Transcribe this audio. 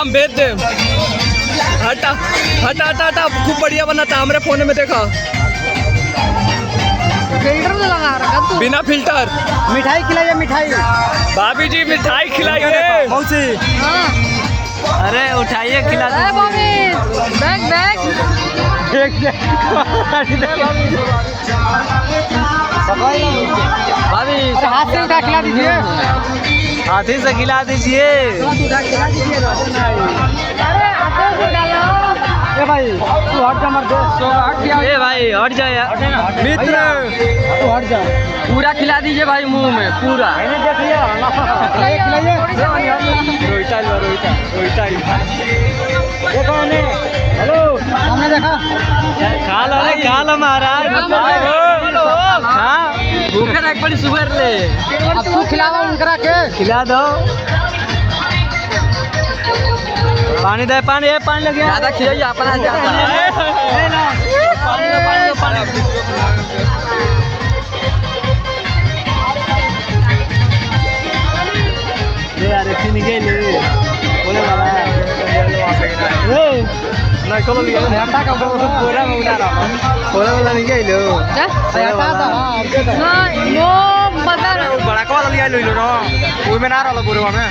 हम भेज दे। हटा हटा हटा हटा, खूब बढ़िया बनाता हमारे फोन में देखा। फिल्टर तो लगा रखा तू। बिना फिल्टर। मिठाई खिलाइए मिठाई। भाभी जी मिठाई खिलाइए। मौसी हाँ। अरे उठाइए खिला अरे भाभी बैग बैग। भाभी हाथ से उठा खिला दीजिए। हाथी से खिला दीजिए। अरे हाथों को डालो। ए भाई तू हट जा मर दे। ए भाई हट जा यार मित्र, तू हट जा। पूरा खिला दीजिए भाई मुंह में पूरा। खिलाइए खिलाइए। रोहिता रोहिता ये कौन है? हेलो सामने देखा। खा लो महाराज। हाँ भूखे रख पड़ी सुबह ले। अब तू खिलावा उनकरा के। खिला दो। पानी दे, पानी लग गया। ज्यादा खिलाइए अपना ज्यादा। यार निकल बोले वाला ना कलो लिया हटा का पूरा में उड़ा रहा बोले वाला निकल क्या? हाँ वो बता रहा हूँ। बड़ा को वाला लिया लो ना, वो में ना रहा पूरे में।